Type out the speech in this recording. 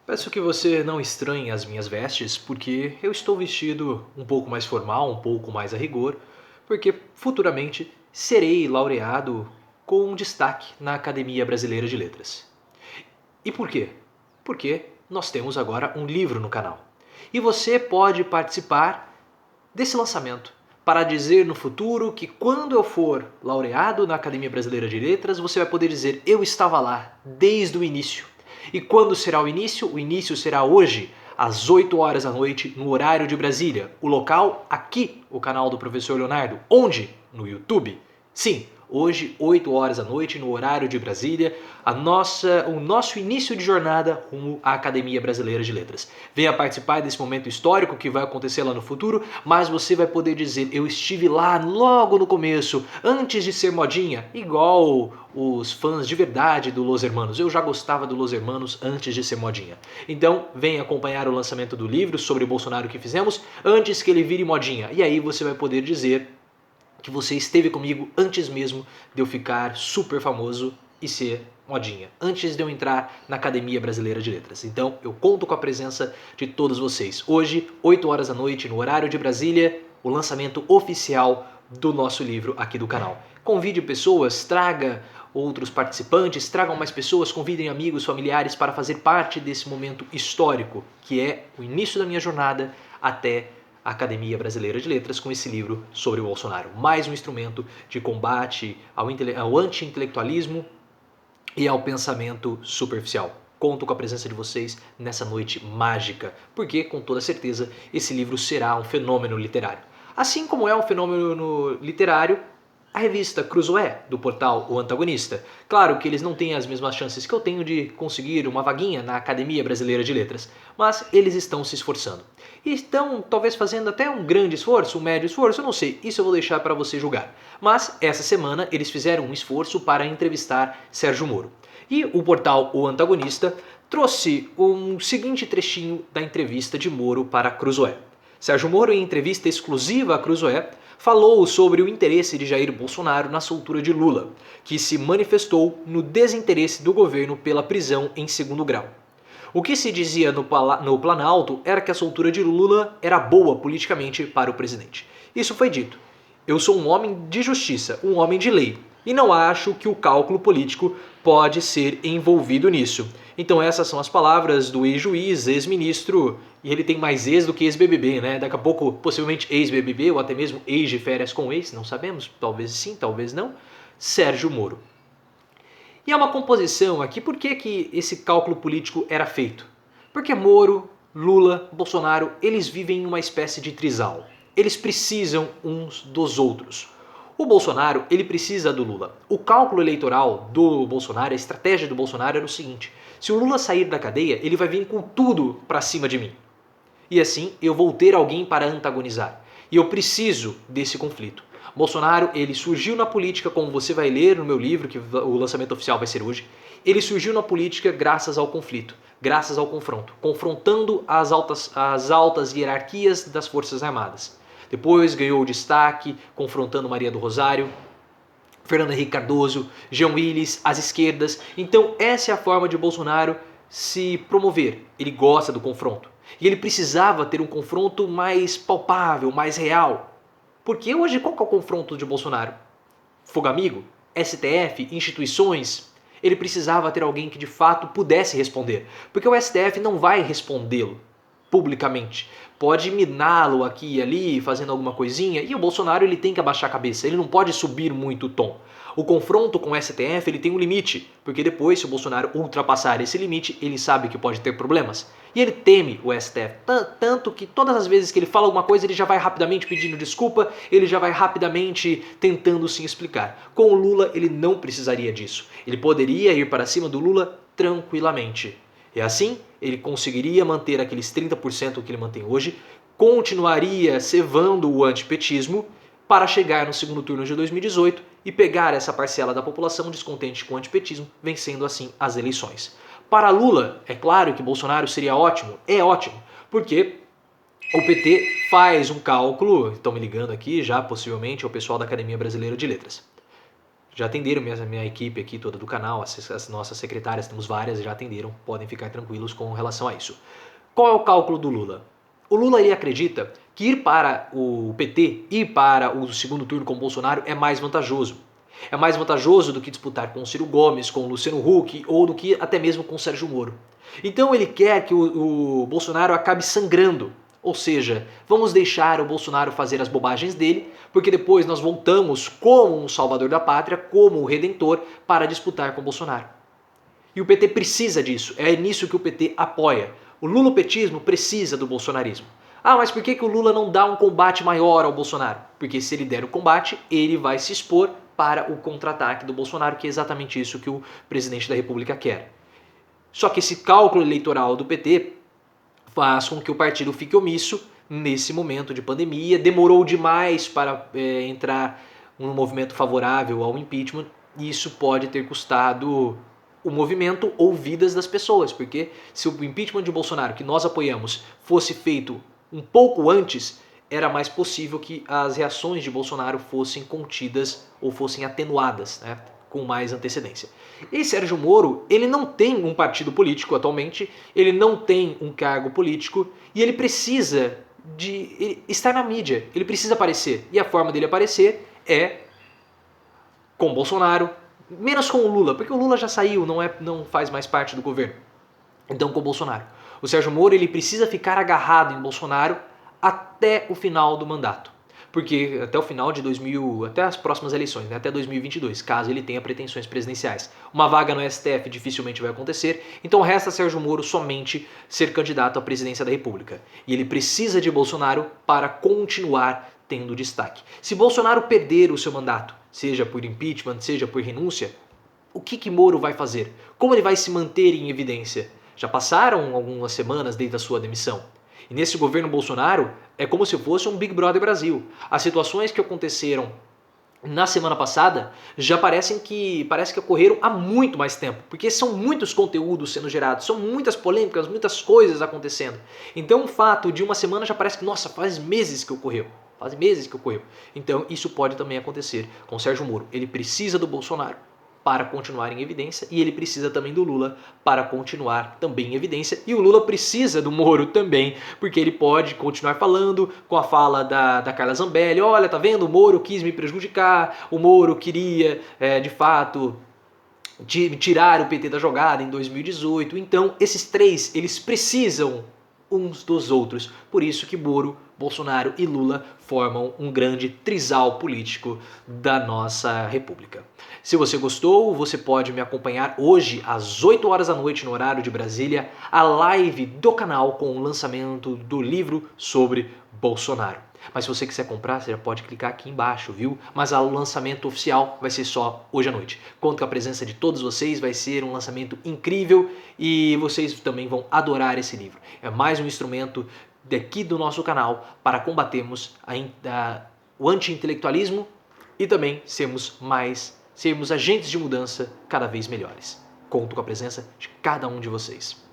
Peço que você não estranhe as minhas vestes, porque eu estou vestido um pouco mais formal, um pouco mais a rigor, porque futuramente serei laureado com destaque na Academia Brasileira de Letras. E por quê? Porque nós temos agora um livro no canal. E você pode participar desse lançamento para dizer no futuro que quando eu for laureado na Academia Brasileira de Letras, você vai poder dizer eu estava lá desde o início. E quando será o início? O início será hoje, às 8 horas da noite, no horário de Brasília. O local aqui, o canal do Professor Leonardo. Onde? No YouTube. Sim, hoje, 8 horas da noite, no horário de Brasília, o nosso início de jornada rumo à Academia Brasileira de Letras. Venha participar desse momento histórico que vai acontecer lá no futuro, mas você vai poder dizer, eu estive lá logo no começo, antes de ser modinha, igual os fãs de verdade do Los Hermanos. Eu já gostava do Los Hermanos antes de ser modinha. Então, venha acompanhar o lançamento do livro sobre o Bolsonaro que fizemos antes que ele vire modinha. E aí você vai poder dizer que você esteve comigo antes mesmo de eu ficar super famoso e ser modinha, antes de eu entrar na Academia Brasileira de Letras. Então eu conto com a presença de todos vocês. Hoje, 8 horas da noite, no horário de Brasília, o lançamento oficial do nosso livro aqui do canal. Convide pessoas, traga outros participantes, tragam mais pessoas, convidem amigos, familiares para fazer parte desse momento histórico, que é o início da minha jornada até a Academia Brasileira de Letras com esse livro sobre o Bolsonaro. Mais um instrumento de combate ao anti-intelectualismo e ao pensamento superficial. Conto com a presença de vocês nessa noite mágica, porque, com toda certeza, esse livro será um fenômeno literário. Assim como é um fenômeno literário a revista Cruzoé, do portal O Antagonista. Claro que eles não têm as mesmas chances que eu tenho de conseguir uma vaguinha na Academia Brasileira de Letras, mas eles estão se esforçando. E estão talvez fazendo até um grande esforço, um médio esforço, eu não sei, isso eu vou deixar para você julgar. Mas essa semana eles fizeram um esforço para entrevistar Sérgio Moro. E o portal O Antagonista trouxe um seguinte trechinho da entrevista de Moro para Cruzoé. Sérgio Moro, em entrevista exclusiva a Cruzoé, falou sobre o interesse de Jair Bolsonaro na soltura de Lula, que se manifestou no desinteresse do governo pela prisão em segundo grau. O que se dizia no Planalto era que a soltura de Lula era boa politicamente para o presidente. Isso foi dito. Eu sou um homem de justiça, um homem de lei, e não acho que o cálculo político pode ser envolvido nisso. Então essas são as palavras do ex-juiz, ex-ministro, e ele tem mais ex do que ex-BBB, né? Daqui a pouco, possivelmente ex-BBB, ou até mesmo ex de férias com ex, não sabemos, talvez sim, talvez não, Sérgio Moro. E é uma composição aqui, por que esse cálculo político era feito? Porque Moro, Lula, Bolsonaro, eles vivem em uma espécie de trisal. Eles precisam uns dos outros. O Bolsonaro, ele precisa do Lula. O cálculo eleitoral do Bolsonaro, a estratégia do Bolsonaro era o seguinte: se o Lula sair da cadeia, ele vai vir com tudo pra cima de mim. E assim eu vou ter alguém para antagonizar. E eu preciso desse conflito. Bolsonaro, ele surgiu na política, como você vai ler no meu livro, que o lançamento oficial vai ser hoje. Ele surgiu na política graças ao conflito, graças ao confronto, confrontando as altas hierarquias das Forças Armadas. Depois ganhou destaque, confrontando Maria do Rosário, Fernando Henrique Cardoso, Jean Willis, as esquerdas. Então essa é a forma de Bolsonaro se promover. Ele gosta do confronto. E ele precisava ter um confronto mais palpável, mais real. Porque hoje qual que é o confronto de Bolsonaro? Fogo amigo? STF? Instituições? Ele precisava ter alguém que de fato pudesse responder. Porque o STF não vai respondê-lo publicamente. Pode miná-lo aqui e ali, fazendo alguma coisinha, e o Bolsonaro ele tem que abaixar a cabeça, ele não pode subir muito o tom. O confronto com o STF ele tem um limite, porque depois se o Bolsonaro ultrapassar esse limite, ele sabe que pode ter problemas. E ele teme o STF, tanto que todas as vezes que ele fala alguma coisa, ele já vai rapidamente pedindo desculpa, ele já vai rapidamente tentando se explicar. Com o Lula, ele não precisaria disso. Ele poderia ir para cima do Lula tranquilamente. E assim, ele conseguiria manter aqueles 30% que ele mantém hoje, continuaria cevando o antipetismo para chegar no segundo turno de 2018 e pegar essa parcela da população descontente com o antipetismo, vencendo assim as eleições. Para Lula, é claro que Bolsonaro seria ótimo, é ótimo, porque o PT faz um cálculo, estão me ligando aqui já possivelmente, é o pessoal da Academia Brasileira de Letras. Já atenderam minha equipe aqui toda do canal, as nossas secretárias, temos várias, já atenderam, podem ficar tranquilos com relação a isso. Qual é o cálculo do Lula? O Lula ele acredita que ir para o PT, ir para o segundo turno com o Bolsonaro é mais vantajoso. É mais vantajoso do que disputar com o Ciro Gomes, com o Luciano Huck ou do que até mesmo com o Sérgio Moro. Então ele quer que o Bolsonaro acabe sangrando. Ou seja, vamos deixar o Bolsonaro fazer as bobagens dele, porque depois nós voltamos como um salvador da pátria, como o redentor, para disputar com o Bolsonaro. E o PT precisa disso, é nisso que o PT apoia. O lulopetismo precisa do bolsonarismo. Ah, mas por que o Lula não dá um combate maior ao Bolsonaro? Porque se ele der o combate, ele vai se expor para o contra-ataque do Bolsonaro, que é exatamente isso que o presidente da República quer. Só que esse cálculo eleitoral do PT faz com que o partido fique omisso nesse momento de pandemia. Demorou demais para entrar um movimento favorável ao impeachment e isso pode ter custado o movimento ou vidas das pessoas, porque se o impeachment de Bolsonaro, que nós apoiamos, fosse feito um pouco antes, era mais possível que as reações de Bolsonaro fossem contidas ou fossem atenuadas, né, com mais antecedência. E Sérgio Moro, ele não tem um partido político atualmente, ele não tem um cargo político e ele precisa de estar na mídia, ele precisa aparecer. E a forma dele aparecer é com Bolsonaro, menos com o Lula, porque o Lula já saiu, não faz mais parte do governo. Então com o Bolsonaro. O Sérgio Moro ele precisa ficar agarrado em Bolsonaro até o final do mandato. Porque até o final de até as próximas eleições, né, até 2022, caso ele tenha pretensões presidenciais. Uma vaga no STF dificilmente vai acontecer, então resta Sérgio Moro somente ser candidato à presidência da República. E ele precisa de Bolsonaro para continuar tendo destaque. Se Bolsonaro perder o seu mandato, seja por impeachment, seja por renúncia, o que Moro vai fazer? Como ele vai se manter em evidência? Já passaram algumas semanas desde a sua demissão. E nesse governo Bolsonaro é como se fosse um Big Brother Brasil. As situações que aconteceram na semana passada já parece que ocorreram há muito mais tempo, porque são muitos conteúdos sendo gerados, são muitas polêmicas, muitas coisas acontecendo. Então o fato de uma semana já parece que, nossa, faz meses que ocorreu. Faz meses que ocorreu. Então isso pode também acontecer com o Sérgio Moro. Ele precisa do Bolsonaro para continuar em evidência e ele precisa também do Lula para continuar também em evidência e o Lula precisa do Moro também, porque ele pode continuar falando com a fala da Carla Zambelli, olha, tá vendo, o Moro quis me prejudicar, o Moro queria de fato tirar o PT da jogada em 2018, então esses três eles precisam uns dos outros, por isso que Moro, Bolsonaro e Lula formam um grande trisal político da nossa república. Se você gostou, você pode me acompanhar hoje às 8 horas da noite no horário de Brasília, a live do canal com o lançamento do livro sobre Bolsonaro. Mas se você quiser comprar, você já pode clicar aqui embaixo, viu? Mas o lançamento oficial vai ser só hoje à noite. Conto com a presença de todos vocês, vai ser um lançamento incrível e vocês também vão adorar esse livro. É mais um instrumento daqui do nosso canal para combatermos o anti-intelectualismo e também sermos agentes de mudança cada vez melhores. Conto com a presença de cada um de vocês.